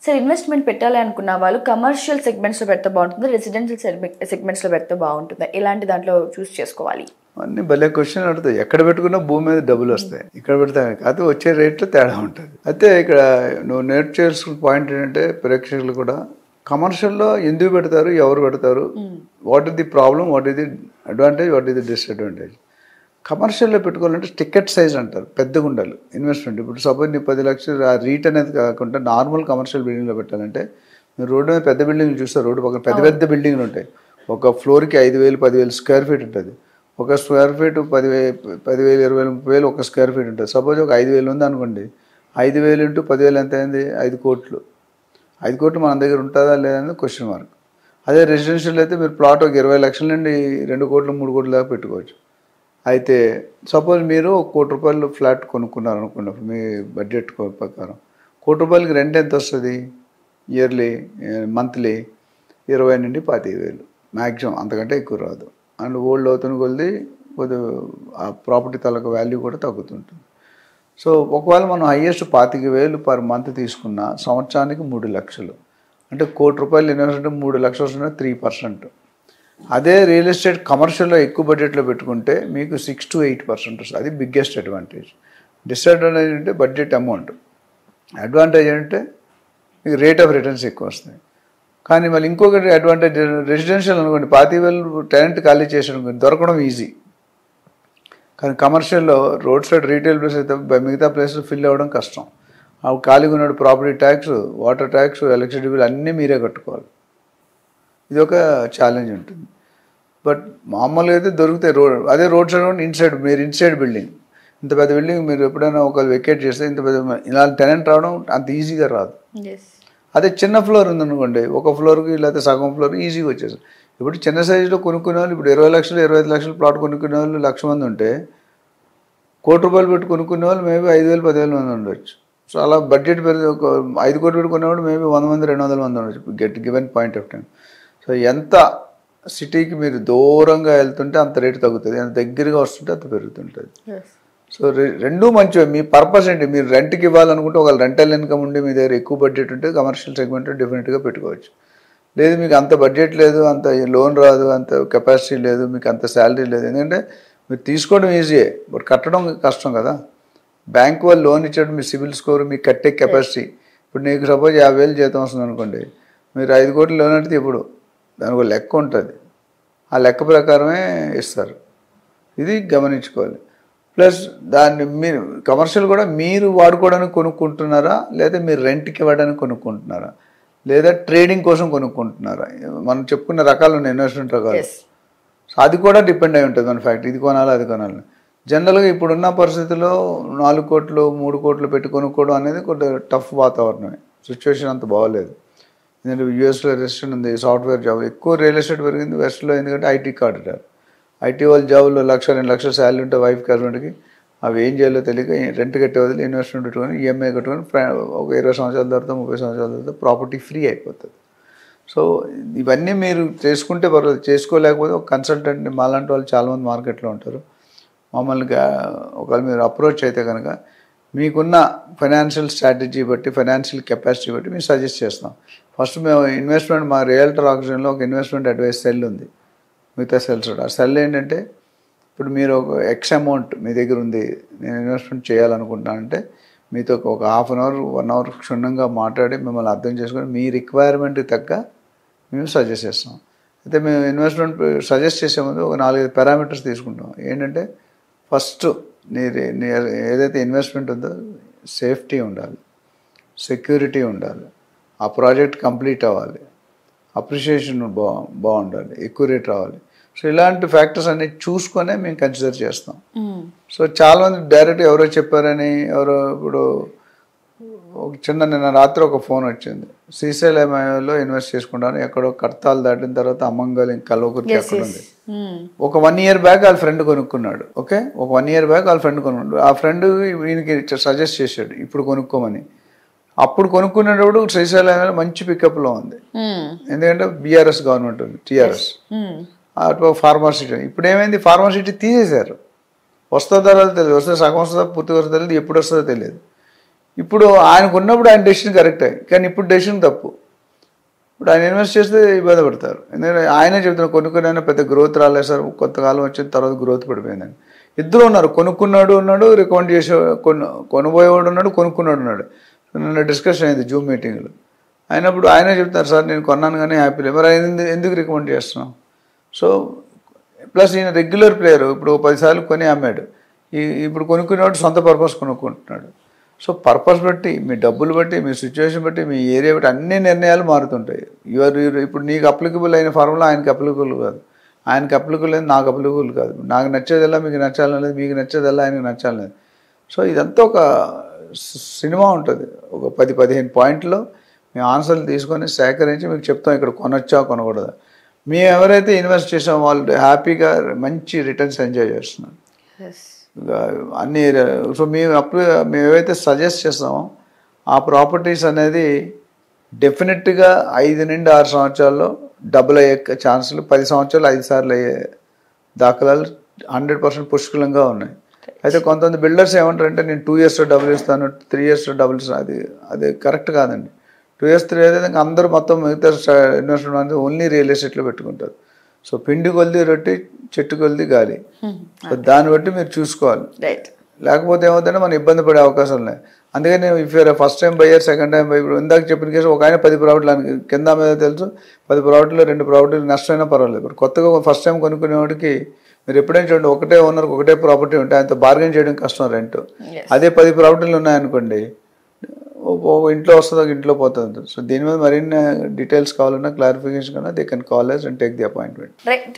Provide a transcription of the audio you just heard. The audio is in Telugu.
సార్ ఇన్వెస్ట్మెంట్ పెట్టాలి అనుకున్న వాళ్ళు కమర్షియల్ సెగ్మెంట్స్లో పెడితే బాగుంటుందా, రెసిడెన్షియల్ సెగ్మెంట్స్లో పెడితే బాగుంటుందా, ఎలాంటి దాంట్లో చూస్ చేసుకోవాలి? అన్ని భలే క్వశ్చన్ అడుగుతాయి. ఎక్కడ పెట్టుకున్నా భూమి మీద డబ్బులు వస్తాయి, ఇక్కడ పెడతా కాదు వచ్చే రేట్లో తేడా ఉంటుంది. అయితే ఇక్కడ నువ్వు నేర్చు చేయాల్సిన పాయింట్ ఏంటంటే ప్రేక్షకులు కూడా కమర్షియల్లో ఎందుకు పెడతారు, ఎవరు పెడతారు, what is the problem, what is the advantage, what is the disadvantage. కమర్షియల్లో పెట్టుకోవాలంటే టికెట్ సైజ్ అంటారు, పెద్దగా ఉండాలి ఇన్వెస్ట్మెంట్. ఇప్పుడు సపోజ్ నీ 10 లక్షలు ఆ రీట్ అనేది కాకుండా నార్మల్ కమర్షియల్ బిల్డింగ్లో పెట్టాలంటే మీరు రోడ్డు మీద పెద్ద బిల్డింగ్లు చూస్తారు, రోడ్డు పక్కన పెద్ద పెద్ద బిల్డింగ్లు ఉంటాయి. ఒక ఫ్లోర్కి 5,000 10,000 స్క్వేర్ ఫీట్ ఉంటుంది. ఒక స్క్వేర్ ఫీట్ 10,000 20,000 30,000 ఒక స్క్వేర్ ఫీట్ ఉంటుంది. సపోజ్ ఒక 5,000 ఉంది అనుకోండి, 5,000 ఇంటూ 10,000 ఎంత అయింది? 5 కోట్లు. 5 కోట్లు మన దగ్గర ఉంటుందా లేదని క్వశ్చన్ మార్క్. అదే రెసిడెన్షియల్ అయితే మీరు ప్లాట్ ఒక 20 లక్షల నుండి 2 కోట్లు 3 కోట్ల దాకా పెట్టుకోవచ్చు. అయితే సపోజ్ మీరు ₹1 కోటి ఫ్లాట్ కొనుక్కున్నారు అనుకున్నప్పుడు మీ బడ్జెట్ ప్రకారం ₹1 కోటి రెంట్ ఎంత వస్తుంది? ఇయర్లీ మంత్లీ 20 నుండి 25,000 మ్యాక్సిమం, అంతకంటే ఎక్కువ రాదు. అండ్ ఓల్డ్ అవుతున్న కొద్ది ఆ ప్రాపర్టీ తాలూకా వాల్యూ కూడా తగ్గుతుంటుంది. సో ఒకవేళ మనం హైయెస్ట్ 25,000 పర్ మంత్ తీసుకున్న సంవత్సరానికి 3 లక్షలు, అంటే ₹1 కోటి ఇన్వెస్ట్మెంట్ 3 లక్షలు వస్తున్న 3%. అదే రియల్ ఎస్టేట్ కమర్షియల్లో ఎక్కువ బడ్జెట్లో పెట్టుకుంటే మీకు 6 to 8% వస్తుంది. అది బిగ్గెస్ట్ అడ్వాంటేజ్. డిస్అడ్వాంటేజ్ అంటే బడ్జెట్ అమౌంట్, అడ్వాంటేజ్ అంటే మీకు రేట్ ఆఫ్ రిటర్న్స్ ఎక్కువ వస్తాయి. కానీ మళ్ళీ ఇంకొకటి అడ్వాంటేజ్ రెసిడెన్షియల్ అనుకోండి, 25,000 టెనెంట్ ఖాళీ చేసాడు అనుకోండి, దొరకడం ఈజీ. కానీ కమర్షియల్లో రోడ్ సైడ్ రీటైల్ ప్లేస్ అయితే మిగతా ప్లేస్లో ఫిల్ అవ్వడం కష్టం. ఆ ఖాళీగా ఉన్న property tax, water tax, electricity bill అన్నీ మీరే కట్టుకోవాలి. ఇది ఒక ఛాలెంజ్ ఉంటుంది. బట్ మామూలుగా అయితే దొరుకుతాయి అదే రోడ్ సైడ్ ఇన్సైడ్, మీరు ఇన్సైడ్ బిల్డింగ్, ఇంత పెద్ద బిల్డింగ్ మీరు ఎప్పుడైనా ఒకరు వెకేట్ చేస్తే ఇంత పెద్ద ఇలా టెనెంట్ రావడం అంత ఈజీగా రాదు. అదే చిన్న ఫ్లోర్ ఉందనుకోండి, ఒక ఫ్లోర్కి లేకపోతే సగం ఫ్లోర్ ఈజీగా వచ్చేసారు. ఇప్పుడు చిన్న సైజులో కొనుక్కునే వాళ్ళు, ఇప్పుడు 20 లక్షలు 25 లక్షలు ప్లాట్ కొనుక్కునే వాళ్ళు 1,00,000 మంది ఉంటే ₹1 కోటి పెట్టి కొనుక్కునే వాళ్ళు మేబీ 5,000 10,000 మంది ఉండొచ్చు. సో అలా బడ్జెట్ పెరిగి ఒక 5 కోట్లు పెట్టి కొనేవాడు మేబీ 100 మంది 200 మంది ఉండొచ్చు given point of time. So ఎంత సిటీకి మీరు దూరంగా వెళ్తుంటే అంత రేటు తగ్గుతుంది, ఎంత దగ్గరగా వస్తుంటే అంత పెరుగుతుంటుంది. సో రెండూ మంచివి. మీ పర్పస్ ఏంటి? మీరు రెంట్కి ఇవ్వాలనుకుంటే ఒక రెంటల్ ఇన్కమ్ ఉండి మీ దగ్గర ఎక్కువ బడ్జెట్ ఉంటే కమర్షియల్ సెగ్మెంట్ డెఫినెట్గా పెట్టుకోవచ్చు. లేదు మీకు అంత బడ్జెట్ లేదు, అంత లోన్ రాదు, అంత కెపాసిటీ లేదు, మీకు అంత శాలరీ లేదు, ఎందుకంటే మీరు తీసుకోవడం ఈజీయే బట్ కట్టడం కష్టం కదా. బ్యాంక్ వాళ్ళు లోన్ ఇచ్చేటప్పుడు మీ సిబిల్ స్కోర్, మీ కట్టే కెపాసిటీ. ఇప్పుడు నీకు సపోజ్ 50,000 జీతం వస్తుంది అనుకోండి, మీరు 5 కోట్లు లోన్ అంటే ఇప్పుడు దానికి ఒక లెక్క ఉంటుంది, ఆ లెక్క ప్రకారమే ఇస్తారు. ఇది గమనించుకోవాలి. ప్లస్ దాన్ని మీరు కమర్షియల్ కూడా మీరు వాడుకోవడానికి కొనుక్కుంటున్నారా, లేదా మీరు రెంట్కి ఇవ్వడానికి కొనుక్కుంటున్నారా, లేదా ట్రేడింగ్ కోసం కొనుక్కుంటున్నారా? మనం చెప్పుకున్న రకాలు ఉన్నాయి, ఇన్వెస్ట్మెంట్ రకాలు. సో అది కూడా డిపెండ్ అయి ఉంటుంది మన ఫ్యాక్ట్, ఇది కొనాలి అది కొనాలి. జనరల్గా ఇప్పుడున్న పరిస్థితుల్లో 4 కోట్లు 3 కోట్లు పెట్టి కొనుక్కోవడం అనేది కొంచెం టఫ్ వాతావరణమే, సిచ్యువేషన్ అంత బాగోలేదు. ఎందుకంటే యూఎస్లో రెసిషన్ ఉంది, సాఫ్ట్వేర్ జాబ్ ఎక్కువ, రియల్ ఎస్టేట్ పెరిగింది వెస్ట్లో, ఎందుకంటే ఐటీ కాంట్రాక్టర్, ఐటీ వాళ్ళ జాబుల్లో 1,00,000 2 లక్షల శాలరీ ఉంటే వైఫ్కి హస్బెండ్కి అవి ఏం చేయాలో తెలియక రెంట్ కట్టే వదిలి ఇన్వెస్ట్మెంట్ పెట్టుకొని ఈఎంఐ కట్టుకొని ఒక 20 సంవత్సరాల తర్వాత 30 సంవత్సరాల తర్వాత ప్రాపర్టీ ఫ్రీ అయిపోతుంది. సో ఇవన్నీ మీరు చేసుకుంటే పర్వాలేదు, చేసుకోలేకపోతే ఒక కన్సల్టెంట్ని మాలాంటి వాళ్ళు చాలామంది మార్కెట్లో ఉంటారు, మామూలుగా ఒకవేళ మీరు అప్రోచ్ అయితే కనుక మీకున్న ఫైనాన్షియల్ స్ట్రాటజీ బట్టి, ఫైనాన్షియల్ కెపాసిటీ బట్టి మేము సజెస్ట్ చేస్తాం. ఫస్ట్ మేము ఇన్వెస్ట్మెంట్, మా రియల్టర్ ఆక్సిజన్లో ఒక ఇన్వెస్ట్మెంట్ అడ్వైస్ సెల్ ఉంది, మిగతా సెల్స్ కూడా. ఆ సెల్ ఏంటంటే ఇప్పుడు మీరు ఒక ఎక్స్ అమౌంట్ మీ దగ్గర ఉంది, నేను ఇన్వెస్ట్మెంట్ చేయాలనుకుంటున్నానంటే మీతో ఒక 1/2 అవర్ 1 అవర్ క్షుణ్ణంగా మాట్లాడి మిమ్మల్ని అర్థం చేసుకొని మీ రిక్వైర్మెంట్కి తగ్గ మేము సజెస్ట్ చేస్తాం. అయితే మేము ఇన్వెస్ట్మెంట్ సజెస్ట్ చేసే ముందు ఒక 4-5 పారామీటర్స్ తీసుకుంటాం. ఏంటంటే ఫస్ట్ నీ ఏదైతే ఇన్వెస్ట్మెంట్ ఉందో సేఫ్టీ ఉండాలి, సెక్యూరిటీ ఉండాలి, ఆ ప్రాజెక్ట్ కంప్లీట్ అవ్వాలి, అప్రిషియేషన్ బాగుండాలి, ఎక్కువ రేట్ రావాలి. సో ఇలాంటి ఫ్యాక్టర్స్ అన్ని చూసుకొనే మేము కన్సిడర్ చేస్తాం. సో చాలామంది డైరెక్ట్ ఎవరో చెప్పారని, ఎవరో ఇప్పుడు ఒక నిన్న రాత్రి ఒక ఫోన్ వచ్చింది, శ్రీశైలంలో ఇన్వెస్ట్ చేసుకుంటాను, ఎక్కడో కడతాలు దాటిన తర్వాత అమ్మంగల్ కల్వకుర్తి అక్కడ ఉంది. ఒక 1 year బ్యాక్ వాళ్ళ ఫ్రెండ్ కొనుక్కున్నాడు. ఓకే, ఒక 1 year బ్యాక్ వాళ్ళ ఫ్రెండ్ కొనుక్కున్నాడు. ఆ ఫ్రెండ్ ఈయనకి సజెస్ట్ చేశాడు ఇప్పుడు కొనుక్కోమని. అప్పుడు కొనుక్కునేటప్పుడు శ్రీశైలంలో మంచి పికప్లో ఉంది, ఎందుకంటే బీఆర్ఎస్ గవర్నమెంట్ ఉంది, టీఆర్ఎస్, అటు ఫార్మాసిటీ. ఇప్పుడు ఏమైంది, ఫార్మాసిటీ తీసేశారు. వస్తుందో తెలియదు, వస్తే సగం వస్తుందో పూర్తిగా వస్తుందో తెలియదు, ఎప్పుడు వస్తుందో తెలియదు. ఇప్పుడు ఆయనకు ఉన్నప్పుడు ఆయన డెసిషన్ కరెక్టే, కానీ ఇప్పుడు డెసిషన్ తప్పు. ఇప్పుడు ఆయన ఇన్వెస్ట్ చేస్తే ఇబ్బంది పడతారు. ఎందుకంటే ఆయనే చెప్తున్నారు కొనుక్కునే పెద్ద గ్రోత్ రాలేదు సార్, కొంతకాలం వచ్చిన తర్వాత గ్రోత్ పడిపోయిందని. ఇద్దరు ఉన్నారు, కొనుక్కున్నాడు ఉన్నాడు, రికమెండ్ చేసే కొనబోయేవాడు ఉన్నాడు, కొనుక్కున్నాడు ఉన్నాడు. నిన్న డిస్కషన్ అయింది జూమ్ మీటింగ్లో. అయినప్పుడు ఆయనే చెప్తున్నారు సార్ నేను కొన్నాను కానీ హ్యాపీ లేదు, మరి ఆయన ఎందుకు రికమెండ్ చేస్తున్నాం? సో ప్లస్ ఈయన రెగ్యులర్ ప్లేయర్, ఇప్పుడు 10 సార్లు కొని అమ్మాడు. ఇప్పుడు కొనుక్కునేవాడు సొంత పర్పస్ కొనుక్కుంటున్నాడు. సో పర్పస్ బట్టి, మీ డబ్బులు బట్టి, మీ సిచ్యువేషన్ బట్టి, మీ ఏరియా బట్టి అన్ని నిర్ణయాలు మారుతుంటాయి. ఇప్పుడు నీకు అప్లికబుల్ అయిన ఫార్ములా ఆయనకి అప్లికబుల్ కాదు, ఆయనకి అప్లికబుల్ అయింది నాకు అప్లికబుల్ కాదు, నాకు నచ్చేదల్లా మీకు నచ్చాలనేది, మీకు నచ్చేదల్లా ఆయనకు నచ్చాలనేది. సో ఇదంతా ఒక సినిమా ఉంటుంది. ఒక 10-15 పాయింట్లో మేము ఆన్సర్లు తీసుకొని సేకరించి మీకు చెప్తాం ఇక్కడ కొనొచ్చా కొనకూడదా. మేము ఎవరైతే ఇన్వెస్ట్ చేసామో వాళ్ళు హ్యాపీగా మంచి రిటర్న్స్ ఎంజాయ్ చేస్తున్నారు అన్ని ఏరియా. సో మేము ఏవైతే సజెస్ట్ చేస్తామో ఆ ప్రాపర్టీస్ అనేది డెఫినెట్గా 5 నుండి 6 సంవత్సరాల్లో డబుల్ అయ్యే ఛాన్సులు, 10 సంవత్సరాలు 5 సార్లు అయ్యే దాఖలాలు 100% పుష్కలంగా ఉన్నాయి. అయితే కొంతమంది బిల్డర్స్ ఏమంటారంటే నేను 2 yearsలో డబుల్ ఇస్తాను, 3 yearsలో డబుల్ ఇస్తాను. అది కరెక్ట్ కాదండి. 2 years 3 years అయితే అందరూ మొత్తం మిగతా ఇన్వెస్ట్మెంట్ ఓన్లీ రియల్ ఎస్టేట్లో పెట్టుకుంటారు. సో పిండి కొలిది రొట్టి, చెట్టు కొలిది గాలి. సో దాన్ని బట్టి మీరు చూసుకోవాలి. లేకపోతే ఏమవుతుందంటే మనం ఇబ్బంది పడే అవకాశం ఉన్నాయి. అందుకని if your first time buyer, second time buyer, ఇందాక చెప్పిన కేసు ఒక ఆయన 10 ప్రాపర్టీలు కింద మీద తెలుసు, 10 ప్రాపర్టీలో 2 ప్రాపర్టీలు నష్టమైనా పర్వాలేదు. ఇప్పుడు కొత్తగా ఫస్ట్ టైం కొనుక్కునేవాడికి మీరు ఎప్పుడైనా చూడండి, ఒకటే ఓనర్కి ఒకటే ప్రాపర్టీ ఉంటే ఆయనతో బార్గెన్ చేయడం కష్టం రెంట్. అదే 10 ప్రాపర్టీలు ఉన్నాయనుకోండి, ఇంట్లో వస్తుందో ఇంట్లో పోతుంది. సో దీని మీద మరిన్ని డీటెయిల్స్ కావాలన్నా, క్లారిఫికేషన్ కన్నా they can call us and take the appointment. Right.